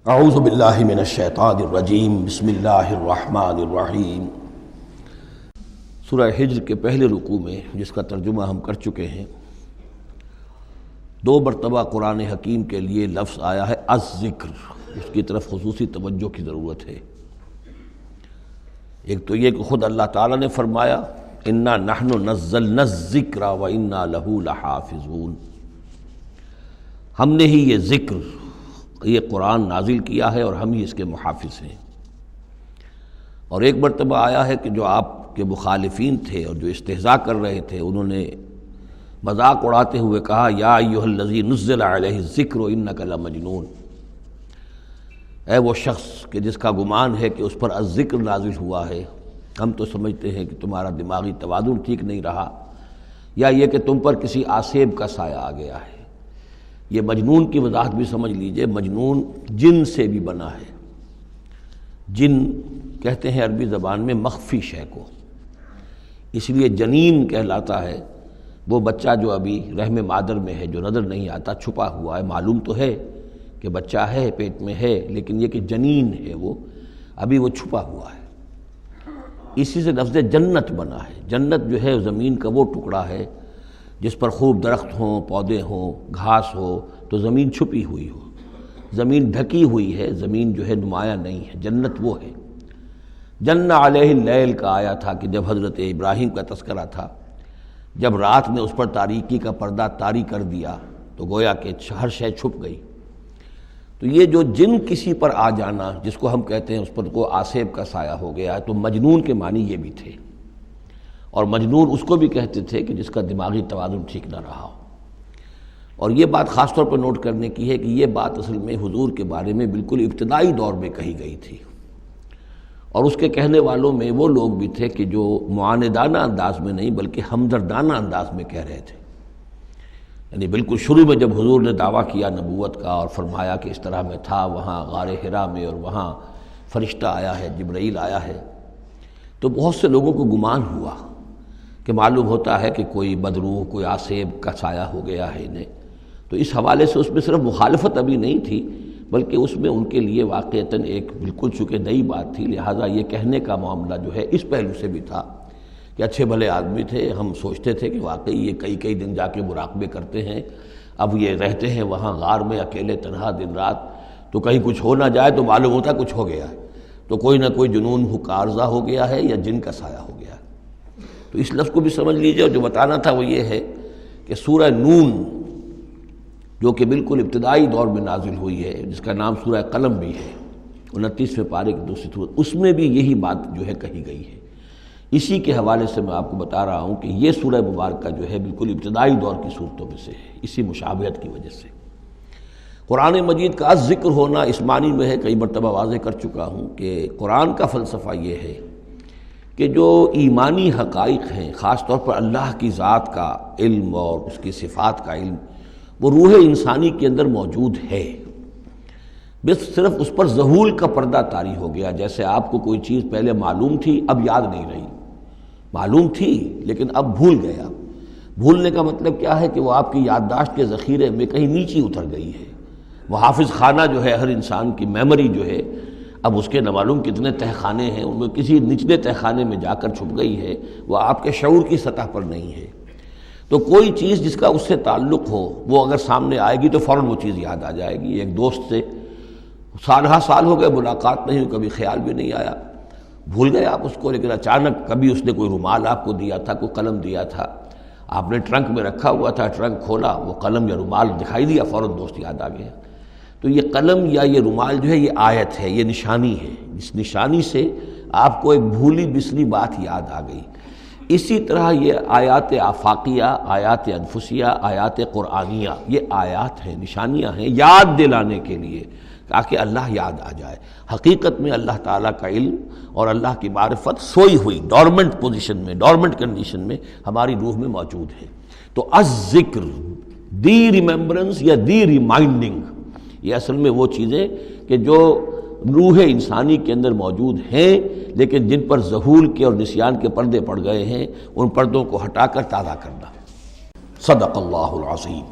اعوذ باللہ من الشیطان الرجیم بسم اللہ الرحمن الرحیم۔ سورہ ہجر کے پہلے رکوع میں، جس کا ترجمہ ہم کر چکے ہیں، 2 مرتبہ قرآن حکیم کے لیے لفظ آیا ہے الذکر، اس کی طرف خصوصی توجہ کی ضرورت ہے۔ ایک تو یہ کہ خود اللہ تعالیٰ نے فرمایا انا نحن نزلنا الذکر وانا لہ لحافظون، ہم نے ہی یہ ذکر، یہ قرآن نازل کیا ہے اور ہم ہی اس کے محافظ ہیں۔ اور ایک مرتبہ آیا ہے کہ جو آپ کے مخالفین تھے اور جو استہزاء کر رہے تھے، انہوں نے مذاق اڑاتے ہوئے کہا یا ایھا الذی نزل علیہ الذکر انک لمجنون، اے وہ شخص کہ جس کا گمان ہے کہ اس پر الذکر نازل ہوا ہے، ہم تو سمجھتے ہیں کہ تمہارا دماغی توازن ٹھیک نہیں رہا، یا یہ کہ تم پر کسی آسیب کا سایہ آ گیا ہے۔ یہ مجنون کی وضاحت بھی سمجھ لیجئے، مجنون جن سے بھی بنا ہے۔ جن کہتے ہیں عربی زبان میں مخفی شے کو، اس لیے جنین کہلاتا ہے وہ بچہ جو ابھی رحم مادر میں ہے، جو نظر نہیں آتا، چھپا ہوا ہے، معلوم تو ہے کہ بچہ ہے، پیٹ میں ہے، لیکن یہ کہ جنین ہے، وہ ابھی وہ چھپا ہوا ہے۔ اسی سے لفظ جنت بنا ہے۔ جنت جو ہے زمین کا وہ ٹکڑا ہے جس پر خوب درخت ہوں، پودے ہوں، گھاس ہو، تو زمین چھپی ہوئی ہو، زمین ڈھکی ہوئی ہے، زمین جو ہے نمایاں نہیں ہے۔ جنت وہ ہے۔ جن علیہ اللیل کا آیا تھا کہ جب حضرت ابراہیم کا تذکرہ تھا، جب رات نے اس پر تاریکی کا پردہ طاری کر دیا تو گویا کہ ہر شے چھپ گئی۔ تو یہ جو جن کسی پر آ جانا، جس کو ہم کہتے ہیں اس پر کو آسیب کا سایہ ہو گیا، تو مجنون کے معنی یہ بھی تھے۔ اور مجنون اس کو بھی کہتے تھے کہ جس کا دماغی توازن ٹھیک نہ رہا ہو۔ اور یہ بات خاص طور پر نوٹ کرنے کی ہے کہ یہ بات اصل میں حضور کے بارے میں بالکل ابتدائی دور میں کہی گئی تھی، اور اس کے کہنے والوں میں وہ لوگ بھی تھے کہ جو معاندانہ انداز میں نہیں بلکہ ہمدردانہ انداز میں کہہ رہے تھے۔ یعنی بالکل شروع میں جب حضور نے دعویٰ کیا نبوت کا اور فرمایا کہ اس طرح میں تھا وہاں غار حرا میں، اور وہاں فرشتہ آیا ہے، جبرائیل آیا ہے، تو بہت سے لوگوں کو گمان ہوا کہ معلوم ہوتا ہے کہ کوئی بدروح، کوئی آسیب کا سایہ ہو گیا ہے انہیں۔ تو اس حوالے سے اس میں صرف مخالفت ابھی نہیں تھی، بلکہ اس میں ان کے لیے واقعتاً ایک بالکل چونکہ نئی بات تھی، لہٰذا یہ کہنے کا معاملہ جو ہے اس پہلو سے بھی تھا کہ اچھے بھلے آدمی تھے، ہم سوچتے تھے کہ واقعی یہ کئی دن جا کے مراقبے کرتے ہیں، اب یہ رہتے ہیں وہاں غار میں اکیلے تنہا دن رات، تو کہیں کچھ ہو نہ جائے تو معلوم ہوتا کچھ ہو گیا ہے، تو کوئی نہ کوئی جنون کا عارضہ ہو گیا ہے یا جن کا سایہ ہو گیا ہے۔ تو اس لفظ کو بھی سمجھ لیجئے، اور جو بتانا تھا وہ یہ ہے کہ سورہ نون جو کہ بالکل ابتدائی دور میں نازل ہوئی ہے، جس کا نام سورہ قلم بھی ہے، 29ویں پارے کی دوسری سورت، اس میں بھی یہی بات جو ہے کہی گئی ہے۔ اسی کے حوالے سے میں آپ کو بتا رہا ہوں کہ یہ سورہ مبارکہ جو ہے بالکل ابتدائی دور کی صورتوں میں سے ہے، اسی مشابہت کی وجہ سے۔ قرآن مجید کا ذکر ہونا اس معنی میں ہے، کئی مرتبہ واضح کر چکا ہوں کہ قرآن کا فلسفہ یہ ہے کہ جو ایمانی حقائق ہیں، خاص طور پر اللہ کی ذات کا علم اور اس کی صفات کا علم، وہ روح انسانی کے اندر موجود ہے، بس صرف اس پر ظہول کا پردہ طاری ہو گیا۔ جیسے آپ کو کوئی چیز پہلے معلوم تھی، اب یاد نہیں رہی، معلوم تھی لیکن اب بھول گیا۔ بھولنے کا مطلب کیا ہے کہ وہ آپ کی یادداشت کے ذخیرے میں کہیں نیچی اتر گئی ہے۔ وہ حافظ خانہ جو ہے، ہر انسان کی میموری جو ہے، اب اس کے نہ معلوم کتنے تہہ خانے ہیں، ان میں کسی نچلے تہہ خانے میں جا کر چھپ گئی ہے، وہ آپ کے شعور کی سطح پر نہیں ہے۔ تو کوئی چیز جس کا اس سے تعلق ہو، وہ اگر سامنے آئے گی تو فوراً وہ چیز یاد آ جائے گی۔ ایک دوست سے سالہ سال ہو گئے ملاقات نہیں ہوئی، کبھی خیال بھی نہیں آیا، بھول گئے آپ اس کو، لیکن اچانک کبھی اس نے کوئی رومال آپ کو دیا تھا، کوئی قلم دیا تھا، آپ نے ٹرنک میں رکھا ہوا تھا، ٹرنک کھولا، وہ قلم یا رومال دکھائی دیا، فوراً دوست یاد آ گیا۔ تو یہ قلم یا یہ رومال جو ہے یہ آیت ہے، یہ نشانی ہے، اس نشانی سے آپ کو ایک بھولی بسری بات یاد آ گئی۔ اسی طرح یہ آیات آفاقیہ، آیات انفسیہ، آیات قرآنیہ، یہ آیات ہیں، نشانیاں ہیں یاد دلانے کے لیے، تاکہ اللہ یاد آ جائے۔ حقیقت میں اللہ تعالیٰ کا علم اور اللہ کی معرفت سوئی ہوئی ڈورمنٹ پوزیشن میں، ڈورمنٹ کنڈیشن میں ہماری روح میں موجود ہے۔ تو الذکر، دی ریممبرنس یا دی ریمائنڈنگ، یہ اصل میں وہ چیزیں کہ جو روح انسانی کے اندر موجود ہیں، لیکن جن پر ظہول کے اور نسیان کے پردے پڑ گئے ہیں، ان پردوں کو ہٹا کر تازہ کرنا۔ صدق اللہ العظیم۔